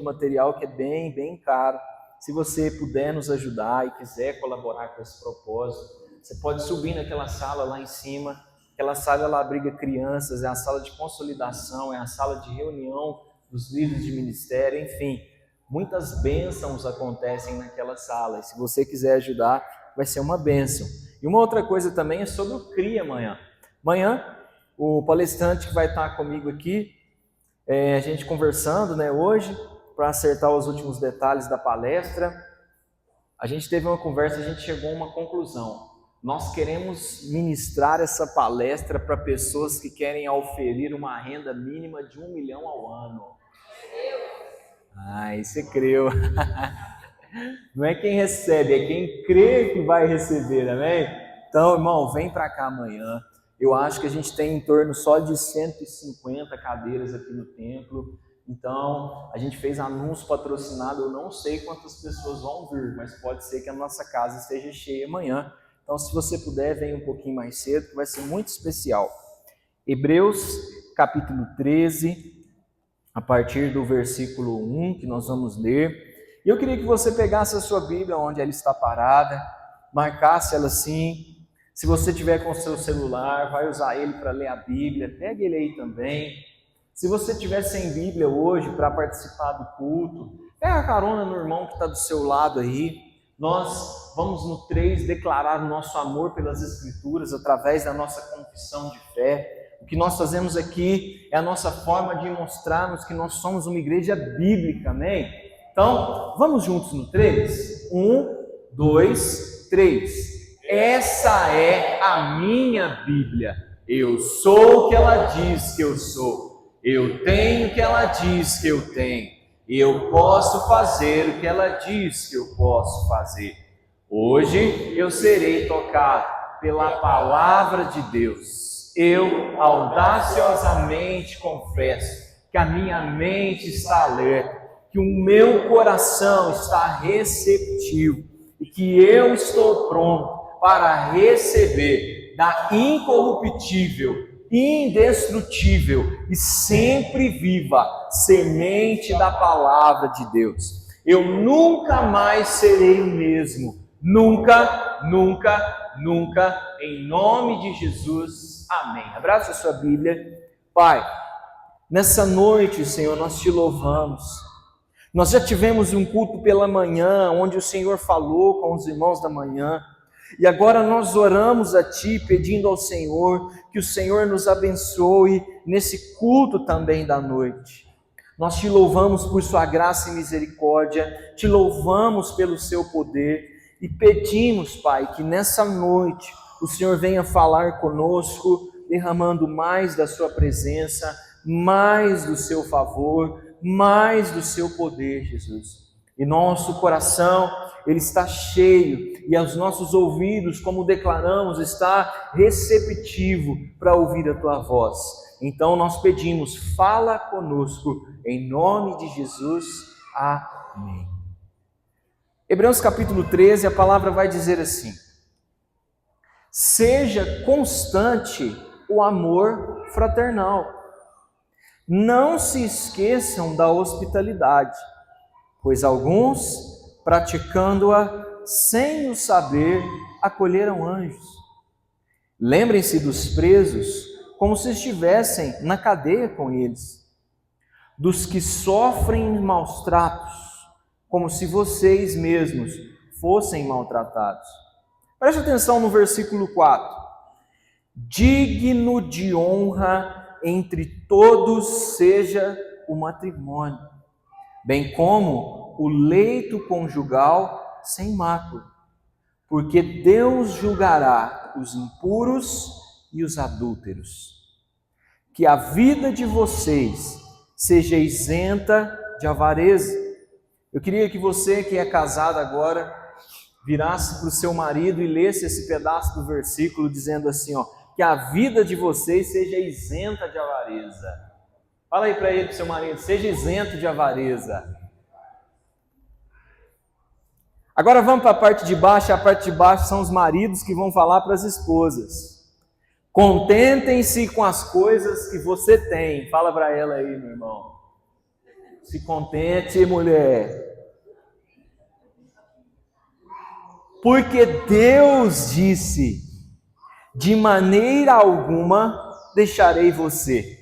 muito material que é bem caro. Se você puder nos ajudar e quiser colaborar com esse propósito, você pode subir naquela sala lá em cima. Aquela sala ela abriga crianças, é a sala de consolidação, é a sala de reunião dos líderes de ministério, enfim. Muitas bênçãos acontecem naquela sala. E se você quiser ajudar, vai ser uma bênção. E uma outra coisa também é sobre o CRI amanhã. Amanhã, o palestrante que vai estar comigo aqui, a gente conversando, hoje, para acertar os últimos detalhes da palestra, a gente teve uma conversa, a gente chegou a uma conclusão. Nós queremos ministrar essa palestra para pessoas que querem oferir uma renda mínima de 1 milhão ao ano. Ai, você creu. Não é quem recebe, é quem crê que vai receber, amém? Então, irmão, vem para cá amanhã. Eu acho que a gente tem em torno só de 150 cadeiras aqui no templo. Então, a gente fez anúncio patrocinado, eu não sei quantas pessoas vão vir, mas pode ser que a nossa casa esteja cheia amanhã. Então, se você puder, venha um pouquinho mais cedo, que vai ser muito especial. Hebreus, capítulo 13, a partir do versículo 1, que nós vamos ler. E eu queria que você pegasse a sua Bíblia, onde ela está parada, marcasse ela assim. Se você tiver com o seu celular, vai usar ele para ler a Bíblia, pegue ele aí também. Se você tiver sem Bíblia hoje para participar do culto, pega a carona no irmão que está do seu lado aí. Nós vamos no 3 declarar o nosso amor pelas Escrituras através da nossa confissão de fé. O que nós fazemos aqui é a nossa forma de mostrarmos que nós somos uma igreja bíblica, amém? Então, vamos juntos no 3? 1, 2, 3. Essa é a minha Bíblia. Eu sou o que ela diz que eu sou. Eu tenho o que ela diz que eu tenho. Eu posso fazer o que ela diz que eu posso fazer. Hoje eu serei tocado pela palavra de Deus. Eu audaciosamente confesso que a minha mente está alerta, que o meu coração está receptivo e que eu estou pronto para receber da incorruptível, indestrutível e sempre viva semente da palavra de Deus. Eu nunca mais serei o mesmo. Nunca, nunca, nunca. Em nome de Jesus. Amém. Abraça a sua Bíblia. Pai, nessa noite, Senhor, nós te louvamos. Nós já tivemos um culto pela manhã, onde o Senhor falou com os irmãos da manhã. E agora nós oramos a Ti, pedindo ao Senhor que o Senhor nos abençoe nesse culto também da noite. Nós te louvamos por Sua graça e misericórdia, te louvamos pelo Seu poder e pedimos, Pai, que nessa noite o Senhor venha falar conosco, derramando mais da Sua presença, mais do Seu favor, mais do Seu poder, Jesus. E nosso coração, ele está cheio, e os nossos ouvidos, como declaramos, está receptivo para ouvir a Tua voz. Então nós pedimos, fala conosco, em nome de Jesus, amém. Hebreus capítulo 13, a palavra vai dizer assim: seja constante o amor fraternal, não se esqueçam da hospitalidade, pois alguns, praticando-a sem o saber, acolheram anjos. Lembrem-se dos presos, como se estivessem na cadeia com eles, dos que sofrem maus tratos, como se vocês mesmos fossem maltratados. Preste atenção no versículo 4. Digno de honra entre todos seja o matrimônio, bem como o leito conjugal sem mácula, porque Deus julgará os impuros e os adúlteros. Que a vida de vocês seja isenta de avareza. Eu queria que você que é casado agora virasse para o seu marido e lesse esse pedaço do versículo dizendo assim, que a vida de vocês seja isenta de avareza. Fala aí para ele, para o seu marido, seja isento de avareza. Agora vamos para a parte de baixo. A parte de baixo são os maridos que vão falar para as esposas. Contentem-se com as coisas que você tem. Fala para ela aí, meu irmão. Se contente, mulher. Porque Deus disse: de maneira alguma deixarei você,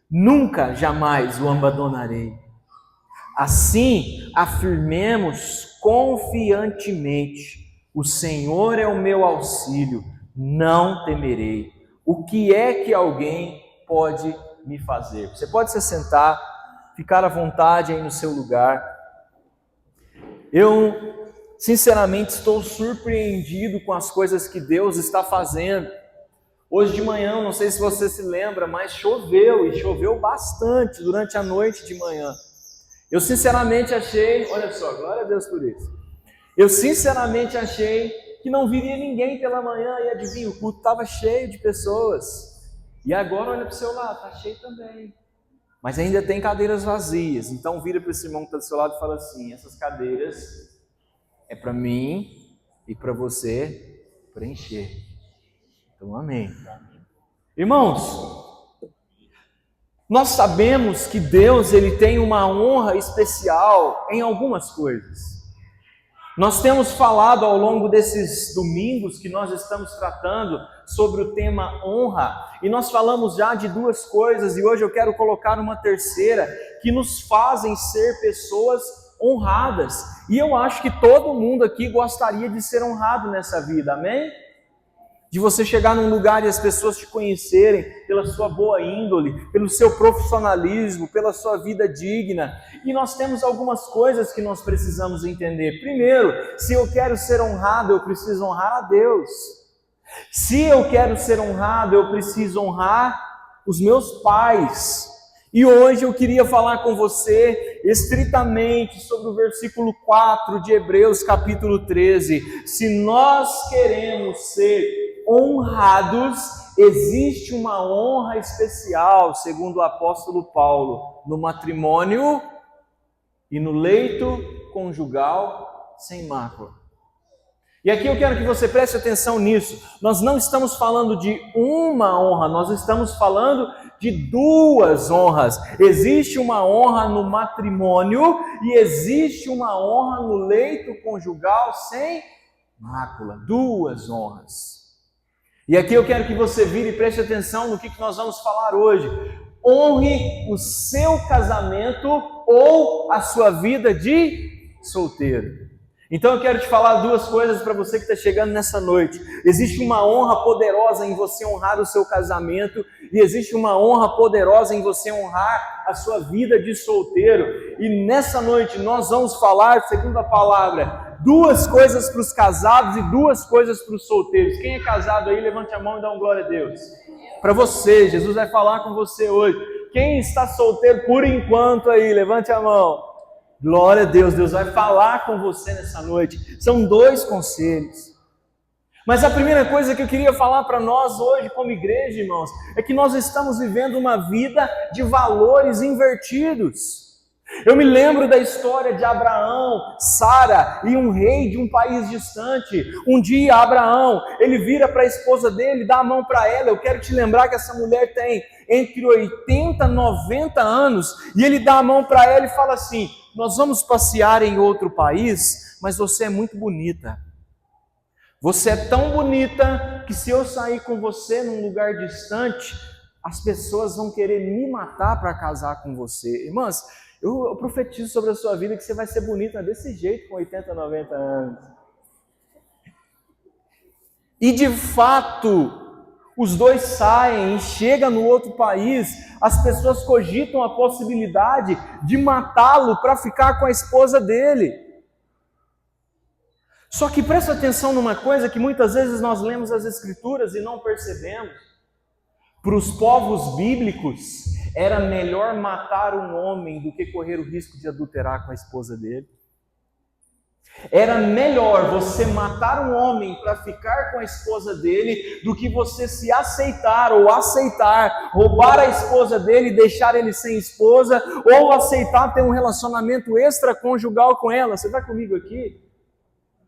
nunca, jamais o abandonarei. Assim, afirmemos confiantemente: o Senhor é o meu auxílio, não temerei. O que é que alguém pode me fazer? Você pode se sentar, ficar à vontade aí no seu lugar. Eu, sinceramente, estou surpreendido com as coisas que Deus está fazendo. Hoje de manhã, não sei se você se lembra, mas choveu, e choveu bastante durante a noite de manhã. Eu sinceramente achei, olha só, glória a Deus por isso. Eu sinceramente achei que não viria ninguém pela manhã, e adivinha, o culto estava cheio de pessoas. E agora olha para o seu lado, está cheio também. Mas ainda tem cadeiras vazias. Então vira para esse irmão que está do seu lado e fala assim: essas cadeiras é para mim e para você preencher. Então amém. Irmãos, nós sabemos que Deus ele tem uma honra especial em algumas coisas. Nós temos falado ao longo desses domingos que nós estamos tratando sobre o tema honra, e nós falamos já de duas coisas, e hoje eu quero colocar uma terceira, que nos fazem ser pessoas honradas, e eu acho que todo mundo aqui gostaria de ser honrado nessa vida, amém? De você chegar num lugar e as pessoas te conhecerem pela sua boa índole, pelo seu profissionalismo, pela sua vida digna. E nós temos algumas coisas que nós precisamos entender. Primeiro, se eu quero ser honrado, eu preciso honrar a Deus. Se eu quero ser honrado, eu preciso honrar os meus pais. E hoje eu queria falar com você estritamente sobre o versículo 4 de Hebreus capítulo 13. Se nós queremos ser honrados, existe uma honra especial, segundo o apóstolo Paulo, no matrimônio e no leito conjugal sem mácula. E aqui eu quero que você preste atenção nisso. Nós não estamos falando de uma honra, nós estamos falando de duas honras. Existe uma honra no matrimônio e existe uma honra no leito conjugal sem mácula. Duas honras. E aqui eu quero que você vire e preste atenção no que nós vamos falar hoje. Honre o seu casamento ou a sua vida de solteiro. Então eu quero te falar duas coisas para você que está chegando nessa noite. Existe uma honra poderosa em você honrar o seu casamento e existe uma honra poderosa em você honrar a sua vida de solteiro. E nessa noite nós vamos falar, segundo a palavra, duas coisas para os casados e duas coisas para os solteiros. Quem é casado aí, levante a mão e dá um glória a Deus. Para você, Jesus vai falar com você hoje. Quem está solteiro por enquanto aí, levante a mão. Glória a Deus, Deus vai falar com você nessa noite. São dois conselhos. Mas a primeira coisa que eu queria falar para nós hoje como igreja, irmãos, é que nós estamos vivendo uma vida de valores invertidos. Eu me lembro da história de Abraão, Sara e um rei de um país distante. Um dia Abraão, ele vira para a esposa dele, dá a mão para ela. Eu quero te lembrar que essa mulher tem entre 80 e 90 anos. E ele dá a mão para ela e fala assim: nós vamos passear em outro país, mas você é muito bonita. Você é tão bonita que se eu sair com você num lugar distante, as pessoas vão querer me matar para casar com você. Irmãs, eu profetizo sobre a sua vida que você vai ser bonita desse jeito com 80, 90 anos. E de fato, os dois saem e chegam no outro país, as pessoas cogitam a possibilidade de matá-lo para ficar com a esposa dele. Só que presta atenção numa coisa que muitas vezes nós lemos as Escrituras e não percebemos. Para os povos bíblicos, era melhor matar um homem do que correr o risco de adulterar com a esposa dele. Era melhor você matar um homem para ficar com a esposa dele do que você se aceitar ou aceitar roubar a esposa dele e deixar ele sem esposa, ou aceitar ter um relacionamento extraconjugal com ela. Você está comigo aqui?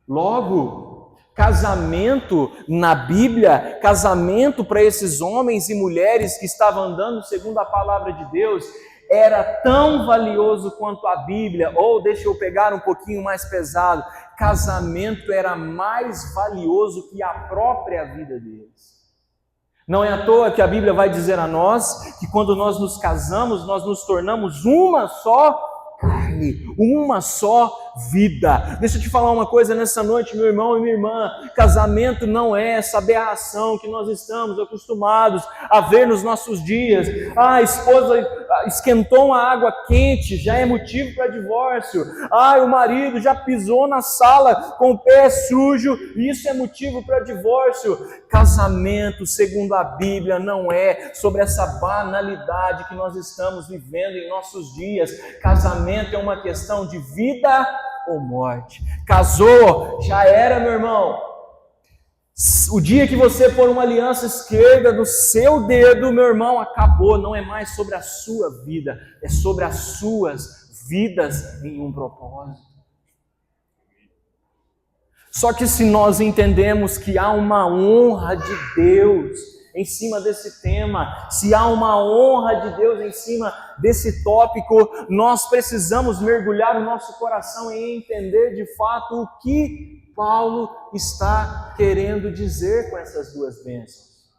Logo, casamento na Bíblia, casamento para esses homens e mulheres que estavam andando segundo a palavra de Deus, era tão valioso quanto a Bíblia, ou deixa eu pegar um pouquinho mais pesado, casamento era mais valioso que a própria vida deles. Não é à toa que a Bíblia vai dizer a nós que quando nós nos casamos, nós nos tornamos uma só carne, uma só vida. Deixa eu te falar uma coisa nessa noite, meu irmão e minha irmã. Casamento não é essa aberração que nós estamos acostumados a ver nos nossos dias. A esposa esquentou uma água quente, já é motivo para divórcio. O marido já pisou na sala com o pé sujo, isso é motivo para divórcio. Casamento, segundo a Bíblia, não é sobre essa banalidade que nós estamos vivendo em nossos dias. Casamento é uma questão de vida ou morte. Casou, já era, meu irmão. O dia que você pôr uma aliança esquerda do seu dedo, meu irmão, acabou. Não é mais sobre a sua vida, é sobre as suas vidas em um propósito. Só que se nós entendemos que há uma honra de Deus em cima desse tema, se há uma honra de Deus em cima desse tópico, nós precisamos mergulhar o nosso coração e entender de fato o que Paulo está querendo dizer com essas duas bênçãos,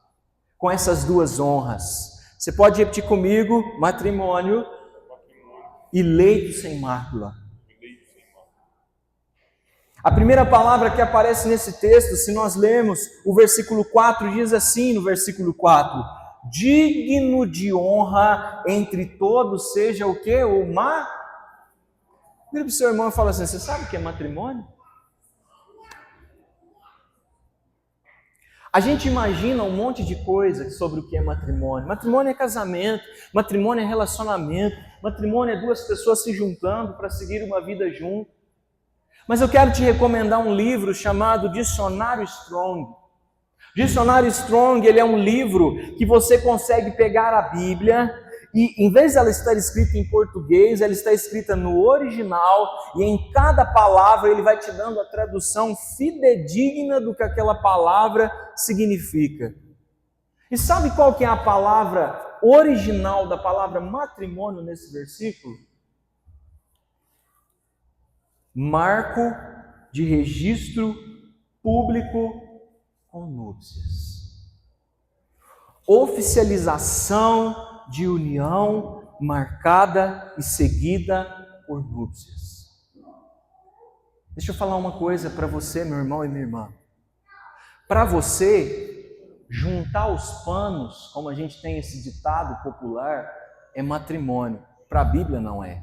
com essas duas honras. Você pode repetir comigo: matrimônio e leito sem mácula. A primeira palavra que aparece nesse texto, se nós lermos o versículo 4, diz assim no versículo 4: digno de honra entre todos seja o quê? Vira para o seu irmão e fala assim: você sabe o que é matrimônio? A gente imagina um monte de coisa sobre o que é matrimônio. Matrimônio é casamento, matrimônio é relacionamento, matrimônio é duas pessoas se juntando para seguir uma vida junto. Mas eu quero te recomendar um livro chamado Dicionário Strong. Dicionário Strong, ele é um livro que você consegue pegar a Bíblia e, em vez de ela estar escrita em português, ela está escrita no original, e em cada palavra ele vai te dando a tradução fidedigna do que aquela palavra significa. E sabe qual que é a palavra original da palavra matrimônio nesse versículo? Marco de registro público com núpcias. Oficialização de união marcada e seguida por núpcias. Deixa eu falar uma coisa para você, meu irmão e minha irmã. Para você, juntar os panos, como a gente tem esse ditado popular, é matrimônio. Para a Bíblia não é.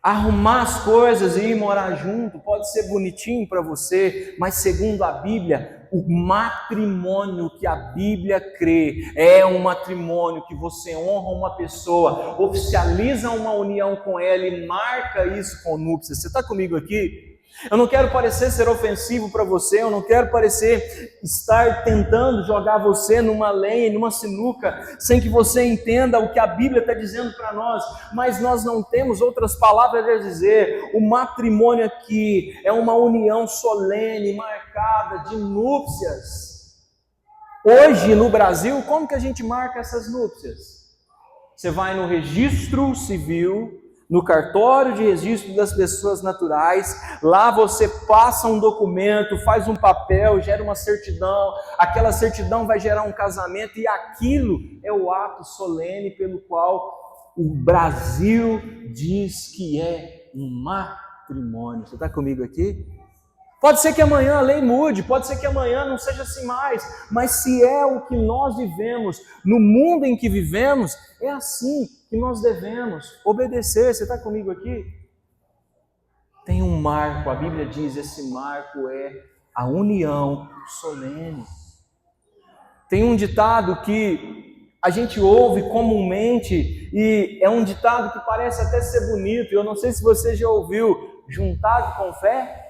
Arrumar as coisas e ir morar junto pode ser bonitinho para você, mas segundo a Bíblia, o matrimônio que a Bíblia crê é um matrimônio que você honra uma pessoa, oficializa uma união com ela e marca isso com núpcias. Você está comigo aqui? Eu não quero parecer ser ofensivo para você, eu não quero parecer estar tentando jogar você numa lenha, numa sinuca, sem que você entenda o que a Bíblia está dizendo para nós, mas nós não temos outras palavras a dizer. O matrimônio aqui é uma união solene, marcada de núpcias. Hoje no Brasil, como que a gente marca essas núpcias? Você vai no registro civil, no cartório de registro das pessoas naturais, lá você passa um documento, faz um papel, gera uma certidão, aquela certidão vai gerar um casamento, e aquilo é o ato solene pelo qual o Brasil diz que é um matrimônio. Você está comigo aqui? Pode ser que amanhã a lei mude, pode ser que amanhã não seja assim mais, mas se é o que nós vivemos, no mundo em que vivemos, é assim que nós devemos obedecer. Você está comigo aqui? Tem um marco, a Bíblia diz, esse marco é a união solene. Tem um ditado que a gente ouve comumente, e é um ditado que parece até ser bonito, eu não sei se você já ouviu: juntado com fé.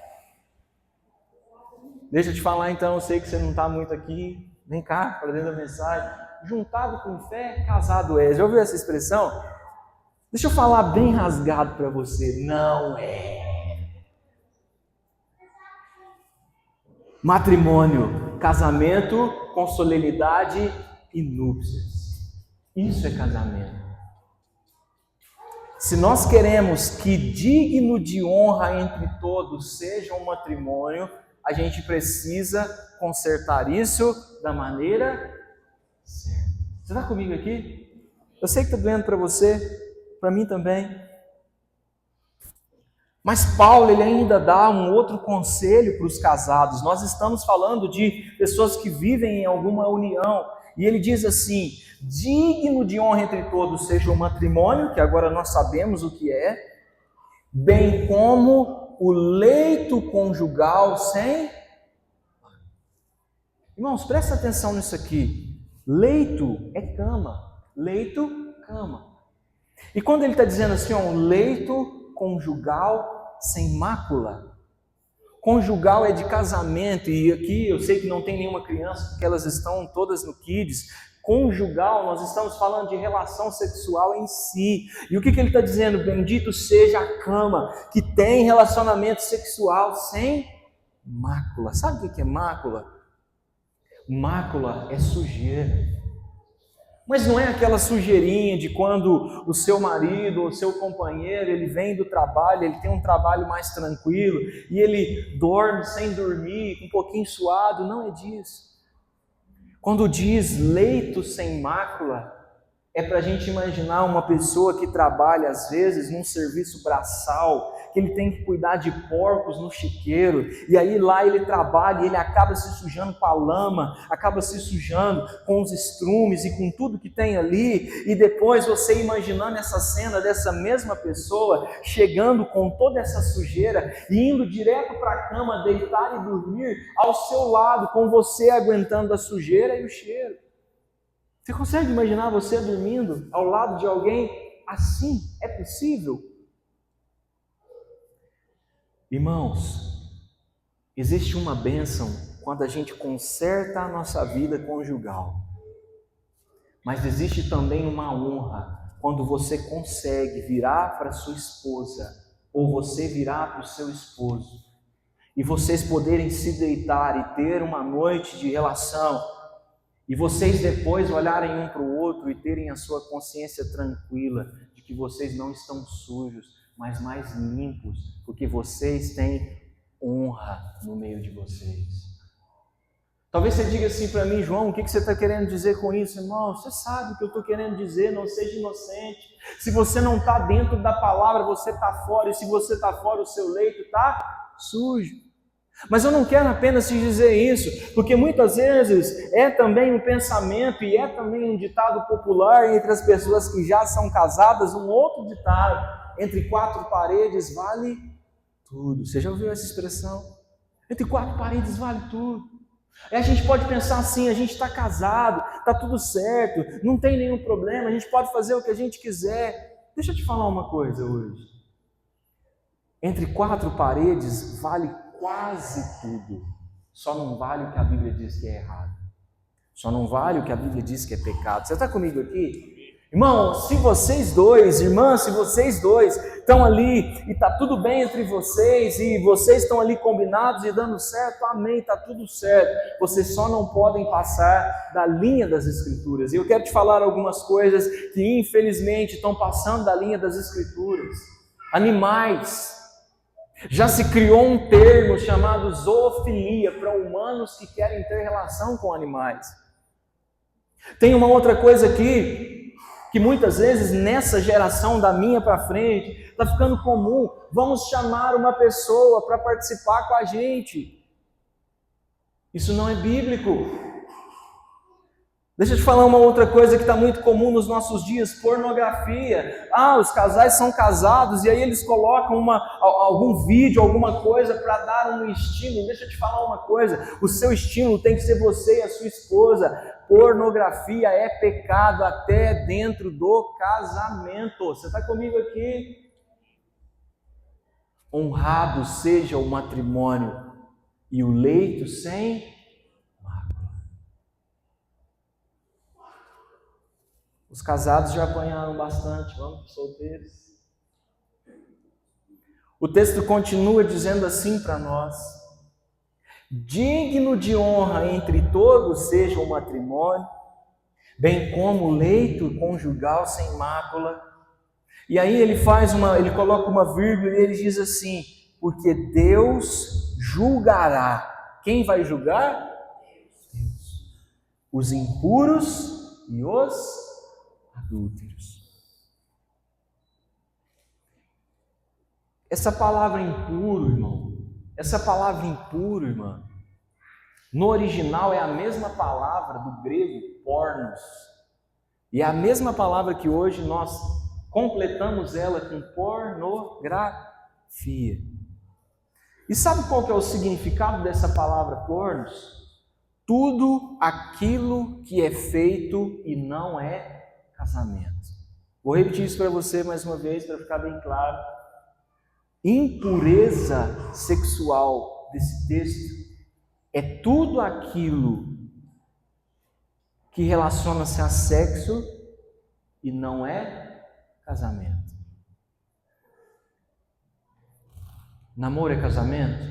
Deixa eu te falar então, eu sei que você não está muito aqui, vem cá, para dentro da mensagem. Juntado com fé, casado é. Já ouviu essa expressão? Deixa eu falar bem rasgado para você: não é. Matrimônio, casamento com solenidade e núpcias. Isso é casamento. Se nós queremos que digno de honra entre todos seja um matrimônio, a gente precisa consertar isso da maneira certa. Você está comigo aqui? Eu sei que está doendo para você, para mim também. Mas Paulo, ele ainda dá um outro conselho para os casados. Nós estamos falando de pessoas que vivem em alguma união. E ele diz assim: digno de honra entre todos seja o matrimônio, que agora nós sabemos o que é, bem como o leito conjugal sem... Irmãos, presta atenção nisso aqui. Leito é cama. Leito, cama. E quando ele está dizendo assim, um leito conjugal sem mácula. Conjugal é de casamento, e aqui eu sei que não tem nenhuma criança, porque elas estão todas no Kids. Conjugal, nós estamos falando de relação sexual em si. E o que ele está dizendo? Bendito seja a cama, que tem relacionamento sexual sem mácula. Sabe o que é mácula? Mácula é sujeira. Mas não é aquela sujeirinha de quando o seu marido ou o seu companheiro, ele vem do trabalho, ele tem um trabalho mais tranquilo, e ele dorme sem dormir, um pouquinho suado. Não é disso. Quando diz leito sem mácula, é para a gente imaginar uma pessoa que trabalha, às vezes, num serviço braçal, que ele tem que cuidar de porcos no chiqueiro, e aí lá ele trabalha e ele acaba se sujando com a lama, acaba se sujando com os estrumes e com tudo que tem ali, e depois você imaginando essa cena dessa mesma pessoa chegando com toda essa sujeira e indo direto para a cama, deitar e dormir ao seu lado, com você aguentando a sujeira e o cheiro. Você consegue imaginar você dormindo ao lado de alguém assim? É possível? Irmãos, existe uma bênção quando a gente conserta a nossa vida conjugal. Mas existe também uma honra quando você consegue virar para sua esposa ou você virar para o seu esposo e vocês poderem se deitar e ter uma noite de relação. E vocês depois olharem um para o outro e terem a sua consciência tranquila de que vocês não estão sujos, mas mais limpos, porque vocês têm honra no meio de vocês. Talvez você diga assim para mim: João, o que você está querendo dizer com isso? Irmão, você sabe o que eu estou querendo dizer, não seja inocente. Se você não está dentro da palavra, você está fora, e se você está fora, o seu leito está sujo. Mas eu não quero apenas te dizer isso, porque muitas vezes é também um pensamento e é também um ditado popular entre as pessoas que já são casadas, um outro ditado: entre quatro paredes vale tudo. Você já ouviu essa expressão? Entre quatro paredes vale tudo. Aí a gente pode pensar assim: a gente está casado, está tudo certo, não tem nenhum problema, a gente pode fazer o que a gente quiser. Deixa eu te falar uma coisa hoje. Entre quatro paredes vale quase tudo. Só não vale o que a Bíblia diz que é errado. Só não vale o que a Bíblia diz que é pecado. Você está comigo aqui? Irmão, se vocês dois, irmã, se vocês dois estão ali e está tudo bem entre vocês e vocês estão ali combinados e dando certo, amém, está tudo certo. Vocês só não podem passar da linha das Escrituras. E eu quero te falar algumas coisas que infelizmente estão passando da linha das Escrituras. Animais. Já se criou um termo chamado zoofilia para humanos que querem ter relação com animais. Tem uma outra coisa aqui, que muitas vezes nessa geração da minha para frente, está ficando comum: vamos chamar uma pessoa para participar com a gente. Isso não é bíblico. Deixa eu te falar uma outra coisa que está muito comum nos nossos dias: pornografia. Os casais são casados e aí eles colocam algum vídeo, alguma coisa para dar um estímulo. Deixa eu te falar uma coisa: o seu estímulo tem que ser você e a sua esposa. Pornografia é pecado até dentro do casamento. Você está comigo aqui? Honrado seja o matrimônio e o leito sem... Os casados já apanharam bastante, vamos para os solteiros. O texto continua dizendo assim para nós: digno de honra entre todos seja o matrimônio, bem como o leito conjugal sem mácula. E aí ele coloca uma vírgula e ele diz assim: porque Deus julgará. Quem vai julgar? Deus. Os impuros e os adúlteros. Essa palavra impuro, irmã, no original é a mesma palavra do grego pornos. E é a mesma palavra que hoje nós completamos ela com pornografia. E sabe qual que é o significado dessa palavra pornos? Tudo aquilo que é feito e não é casamento. Vou repetir isso para você mais uma vez, para ficar bem claro. Impureza sexual desse texto é tudo aquilo que relaciona-se a sexo e não é casamento. Namoro é casamento?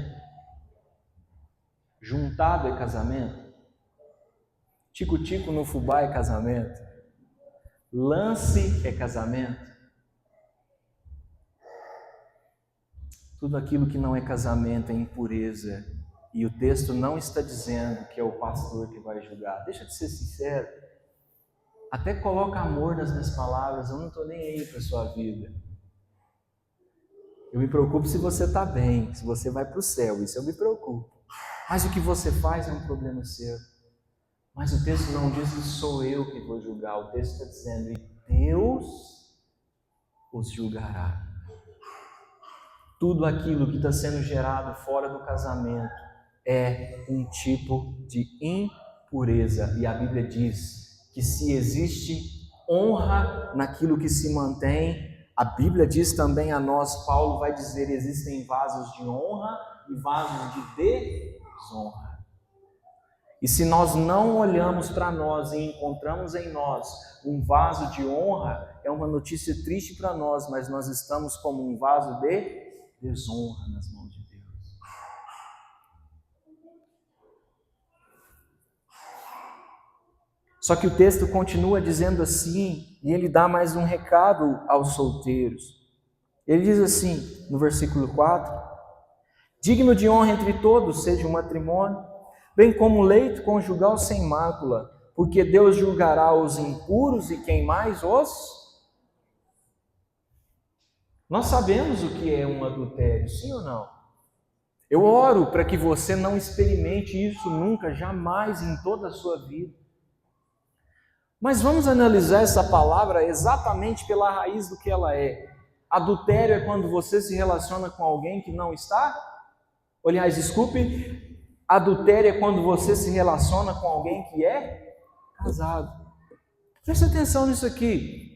Juntado é casamento? Tico-tico no fubá é casamento? Lance é casamento? Tudo aquilo que não é casamento é impureza. E o texto não está dizendo que é o pastor que vai julgar. Deixa de ser sincero. Até coloca amor nas minhas palavras. Eu não estou nem aí para a sua vida. Eu me preocupo se você está bem, se você vai para o céu. Isso eu me preocupo. Mas o que você faz é um problema seu. Mas o texto não diz que sou eu que vou julgar. O texto está dizendo que Deus os julgará. Tudo aquilo que está sendo gerado fora do casamento é um tipo de impureza. E a Bíblia diz que se existe honra naquilo que se mantém, a Bíblia diz também a nós, Paulo vai dizer, existem vasos de honra e vasos de desonra. E se nós não olhamos para nós e encontramos em nós um vaso de honra, é uma notícia triste para nós, mas nós estamos como um vaso de desonra nas mãos de Deus. Só que o texto continua dizendo assim, e ele dá mais um recado aos solteiros. Ele diz assim, no versículo 4, digno de honra entre todos seja o matrimônio, bem como o leito conjugal sem mácula, porque Deus julgará os impuros e quem mais os... Nós sabemos o que é um adultério, sim ou não? Eu oro para que você não experimente isso nunca, jamais em toda a sua vida. Mas vamos analisar essa palavra exatamente pela raiz do que ela é. Adultério é quando você se relaciona com alguém que não está? Aliás, desculpe, adultério é quando você se relaciona com alguém que é casado. Preste atenção nisso aqui.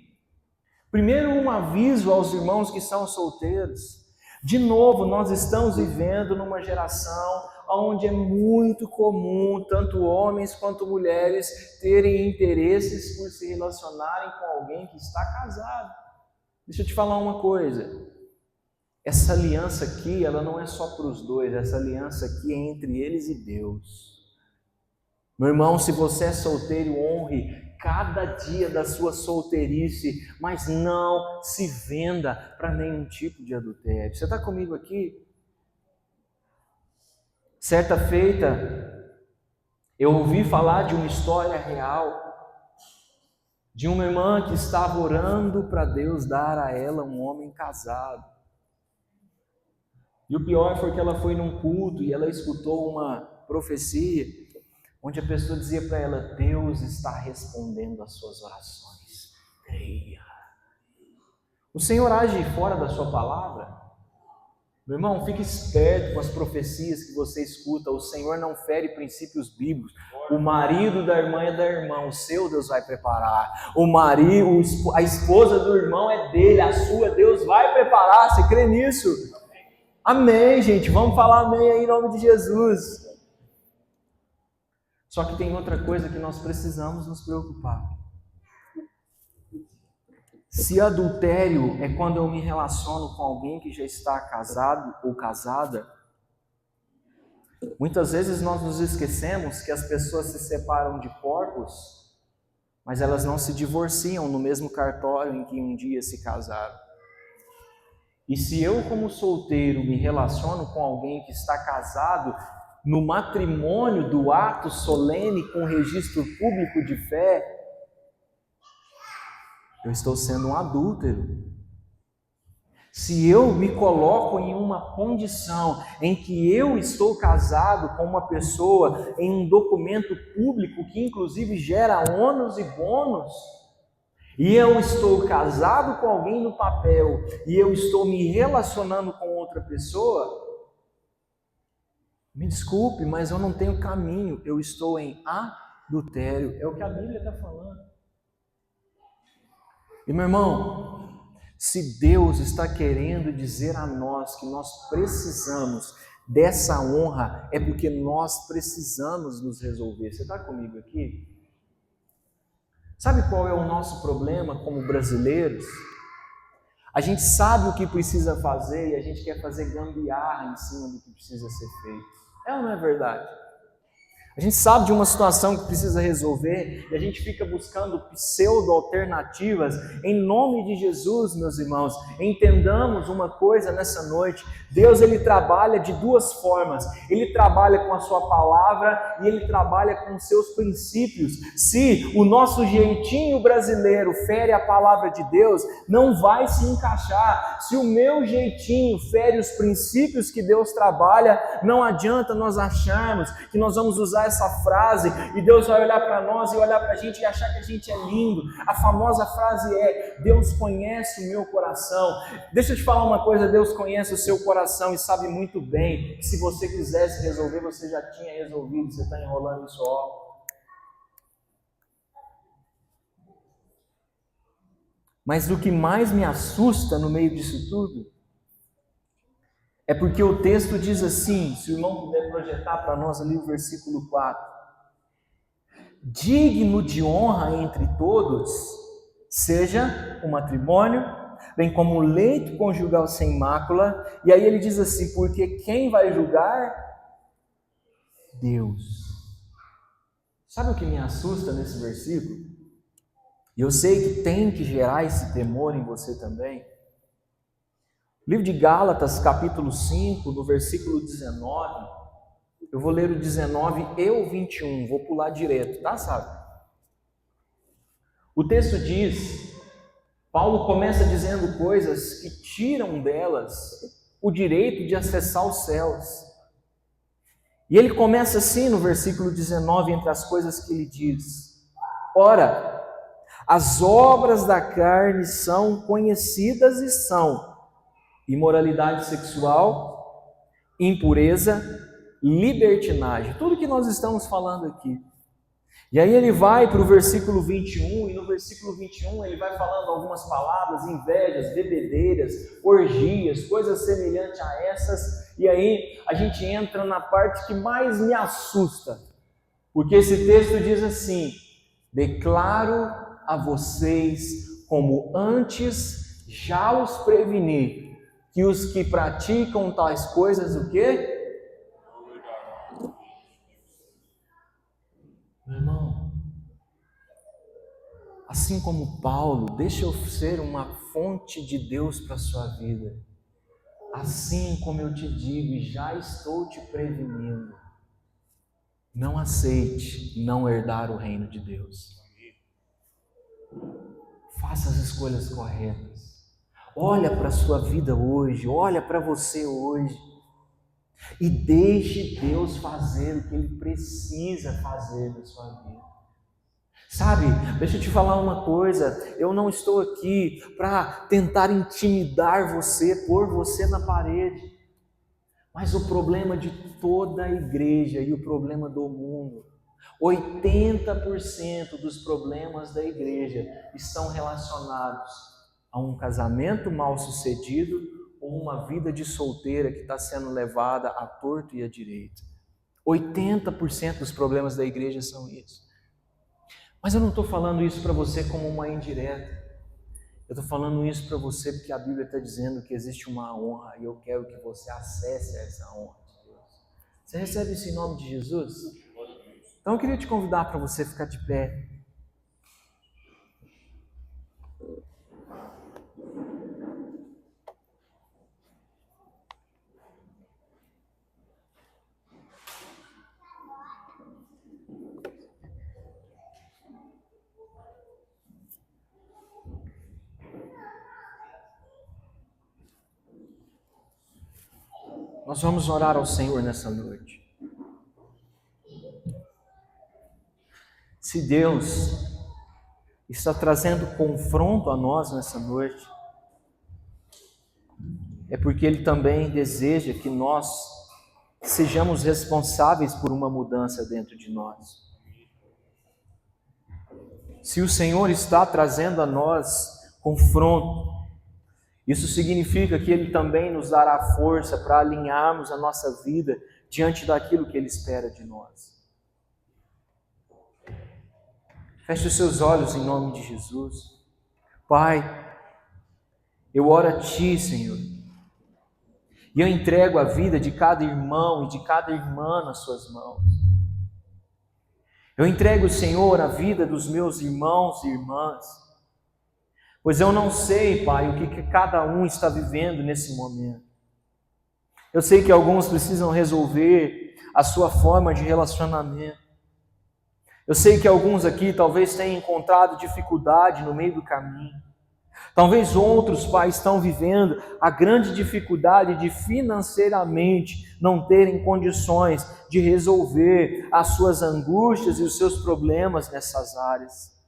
Primeiro, um aviso aos irmãos que são solteiros. De novo, nós estamos vivendo numa geração onde é muito comum, tanto homens quanto mulheres, terem interesses por se relacionarem com alguém que está casado. Deixa eu te falar uma coisa. Essa aliança aqui, ela não é só para os dois, essa aliança aqui é entre eles e Deus. Meu irmão, se você é solteiro, honre cada dia da sua solteirice, mas não se venda para nenhum tipo de adultério. Você está comigo aqui? Certa feita, eu ouvi falar de uma história real, de uma irmã que estava orando para Deus dar a ela um homem casado. E o pior foi que ela foi num culto e ela escutou uma profecia, onde a pessoa dizia para ela, Deus está respondendo às suas orações, creia. O Senhor age fora da sua palavra? Meu irmão, fique esperto com as profecias que você escuta, o Senhor não fere princípios bíblicos. O marido da irmã é da irmã, o seu Deus vai preparar. O marido, a esposa do irmão é dele, a sua Deus vai preparar, você crê nisso? Amém, gente, vamos falar amém aí em nome de Jesus. Só que tem outra coisa que nós precisamos nos preocupar. Se adultério é quando eu me relaciono com alguém que já está casado ou casada, muitas vezes nós nos esquecemos que as pessoas se separam de porcos mas elas não se divorciam no mesmo cartório em que um dia se casaram. E se eu, como solteiro, me relaciono com alguém que está casado no matrimônio do ato solene com registro público de fé, eu estou sendo um adúltero. Se eu me coloco em uma condição em que eu estou casado com uma pessoa em um documento público que inclusive gera ônus e bônus, e eu estou casado com alguém no papel e eu estou me relacionando com outra pessoa, me desculpe, mas eu não tenho caminho, eu estou em adultério. É o que a Bíblia está falando. E meu irmão, se Deus está querendo dizer a nós que nós precisamos dessa honra, é porque nós precisamos nos resolver. Você está comigo aqui? Sabe qual é o nosso problema como brasileiros? A gente sabe o que precisa fazer e a gente quer fazer gambiarra em cima do que precisa ser feito. É ou não é verdade? A gente sabe de uma situação que precisa resolver e a gente fica buscando pseudo-alternativas. Em nome de Jesus, meus irmãos, entendamos uma coisa nessa noite. Deus, Ele trabalha de duas formas. Ele trabalha com a sua palavra e Ele trabalha com os seus princípios. Se o nosso jeitinho brasileiro fere a palavra de Deus, não vai se encaixar. Se o meu jeitinho fere os princípios que Deus trabalha, não adianta nós acharmos que nós vamos usar essa frase e Deus vai olhar para nós e olhar para a gente e achar que a gente é lindo. A famosa frase é: Deus conhece o meu coração. Deixa eu te falar uma coisa, Deus conhece o seu coração e sabe muito bem que se você quisesse resolver, você já tinha resolvido. Você está enrolando isso, ó. Mas o que mais me assusta no meio disso tudo é porque o texto diz assim, se o irmão puder projetar para nós ali o versículo 4. Digno de honra entre todos, seja o matrimônio, bem como o leito conjugal sem mácula. E aí ele diz assim, porque quem vai julgar? Deus. Sabe o que me assusta nesse versículo? E eu sei que tem que gerar esse temor em você também. Livro de Gálatas, capítulo 5, no versículo 19, eu vou ler o 19 e o 21, vou pular direto, tá, sabe? O texto diz, Paulo começa dizendo coisas que tiram delas o direito de acessar os céus. E ele começa assim no versículo 19, entre as coisas que ele diz: ora, as obras da carne são conhecidas e são imoralidade sexual, impureza, libertinagem, tudo que nós estamos falando aqui. E aí ele vai para o versículo 21, e no versículo 21 ele vai falando algumas palavras: invejas, bebedeiras, orgias, coisas semelhantes a essas. E aí a gente entra na parte que mais me assusta, porque esse texto diz assim: declaro a vocês, como antes já os preveni, que os que praticam tais coisas, o quê? Meu irmão, assim como Paulo, deixa eu ser uma fonte de Deus para a sua vida. Assim como eu te digo e já estou te prevenindo, não aceite não herdar o reino de Deus. Faça as escolhas corretas. Olha para a sua vida hoje, olha para você hoje e deixe Deus fazer o que Ele precisa fazer na sua vida. Sabe, deixa eu te falar uma coisa, eu não estou aqui para tentar intimidar você, pôr você na parede, mas o problema de toda a igreja e o problema do mundo, 80% dos problemas da igreja estão relacionados a um casamento mal sucedido ou uma vida de solteira que está sendo levada à torto e à direita. 80% dos problemas da igreja são isso. Mas eu não estou falando isso para você como uma indireta. Eu estou falando isso para você porque a Bíblia está dizendo que existe uma honra e eu quero que você acesse essa honra de Deus. Você recebe isso em nome de Jesus? Então eu queria te convidar para você ficar de pé. Nós vamos orar ao Senhor nessa noite. Se Deus está trazendo confronto a nós nessa noite, é porque Ele também deseja que nós sejamos responsáveis por uma mudança dentro de nós. Se o Senhor está trazendo a nós confronto, isso significa que Ele também nos dará força para alinharmos a nossa vida diante daquilo que Ele espera de nós. Feche os seus olhos em nome de Jesus. Pai, eu oro a Ti, Senhor, e eu entrego a vida de cada irmão e de cada irmã nas Suas mãos. Eu entrego, Senhor, a vida dos meus irmãos e irmãs, pois eu não sei, Pai, o que cada um está vivendo nesse momento. Eu sei que alguns precisam resolver a sua forma de relacionamento. Eu sei que alguns aqui talvez tenham encontrado dificuldade no meio do caminho. Talvez outros, Pai, estão vivendo a grande dificuldade de financeiramente não terem condições de resolver as suas angústias e os seus problemas nessas áreas.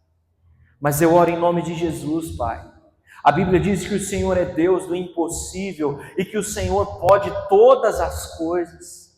Mas eu oro em nome de Jesus, Pai. A Bíblia diz que o Senhor é Deus do impossível e que o Senhor pode todas as coisas.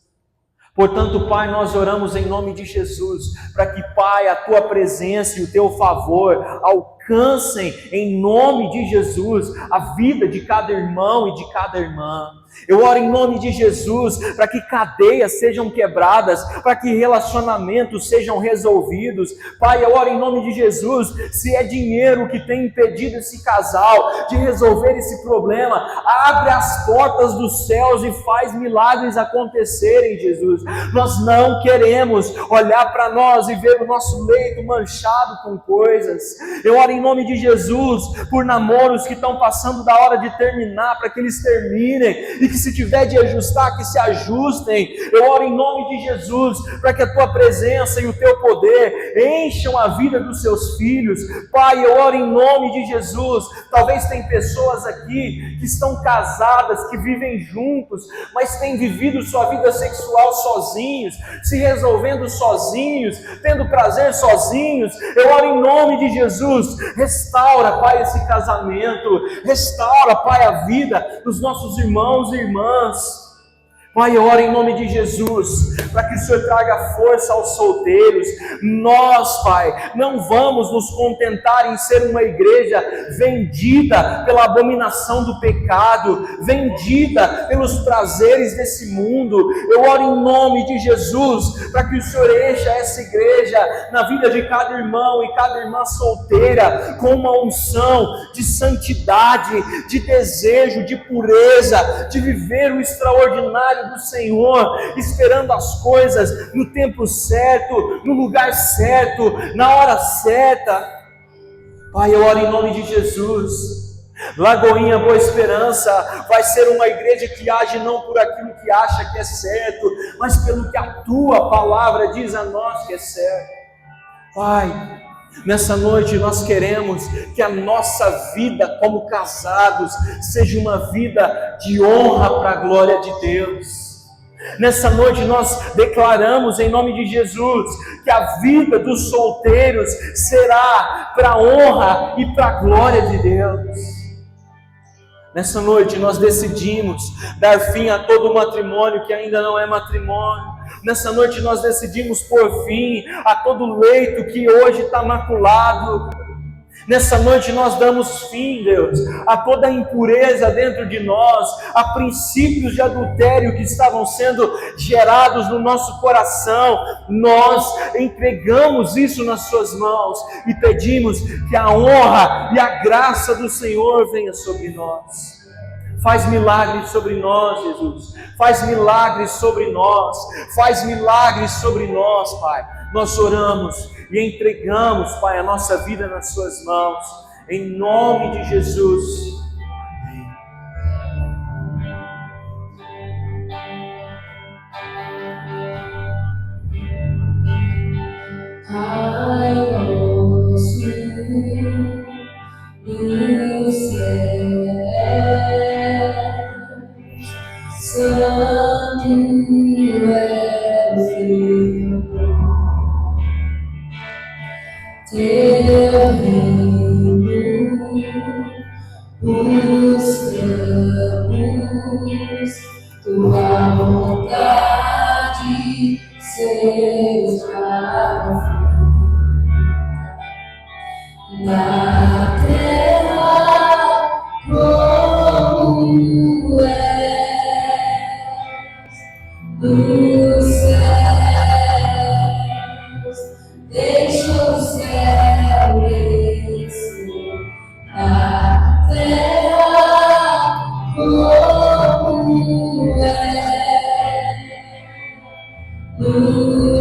Portanto, Pai, nós oramos em nome de Jesus, para que, Pai, a Tua presença e o Teu favor alcancem, em nome de Jesus, a vida de cada irmão e de cada irmã. Eu oro em nome de Jesus, para que cadeias sejam quebradas, para que relacionamentos sejam resolvidos. Pai, eu oro em nome de Jesus, se é dinheiro que tem impedido esse casal de resolver esse problema, abre as portas dos céus e faz milagres acontecerem, Jesus. Nós não queremos olhar para nós e ver o nosso leito manchado com coisas. Eu oro em nome de Jesus por namoros que estão passando da hora de terminar, para que eles terminem, e que se tiver de ajustar, que se ajustem. Eu oro em nome de Jesus para que a Tua presença e o Teu poder encham a vida dos Seus filhos. Pai, eu oro em nome de Jesus. Talvez tem pessoas aqui que estão casadas, que vivem juntos, mas têm vivido sua vida sexual sozinhos, se resolvendo sozinhos, tendo prazer sozinhos. Eu oro em nome de Jesus. Restaura, Pai, esse casamento. Restaura, Pai, a vida dos nossos irmãos e irmãs. Pai, eu oro em nome de Jesus, para que o Senhor traga força aos solteiros. Nós, Pai, não vamos nos contentar em ser uma igreja vendida pela abominação do pecado, vendida pelos prazeres desse mundo. Eu oro em nome de Jesus, para que o Senhor encha essa igreja na vida de cada irmão e cada irmã solteira, com uma unção de santidade, de desejo, de pureza, de viver o extraordinário do Senhor, esperando as coisas no tempo certo, no lugar certo, na hora certa. Pai, eu oro em nome de Jesus. Lagoinha Boa Esperança vai ser uma igreja que age não por aquilo que acha que é certo, mas pelo que a Tua palavra diz a nós que é certo. Pai, nessa noite nós queremos que a nossa vida como casados seja uma vida de honra para a glória de Deus. Nessa noite nós declaramos em nome de Jesus que a vida dos solteiros será para a honra e para a glória de Deus. Nessa noite nós decidimos dar fim a todo matrimônio que ainda não é matrimônio. Nessa noite nós decidimos pôr fim a todo leito que hoje está maculado. Nessa noite nós damos fim, Deus, a toda impureza dentro de nós, a princípios de adultério que estavam sendo gerados no nosso coração. Nós entregamos isso nas Suas mãos e pedimos que a honra e a graça do Senhor venha sobre nós. Faz milagres sobre nós, Jesus. Faz milagres sobre nós. Faz milagres sobre nós, Pai. Nós oramos e entregamos, Pai, a nossa vida nas Suas mãos. Em nome de Jesus. Sun Teu reino buscamos, tua vontade seja na terra como nos céus. Deixa o céu descer na terra como nos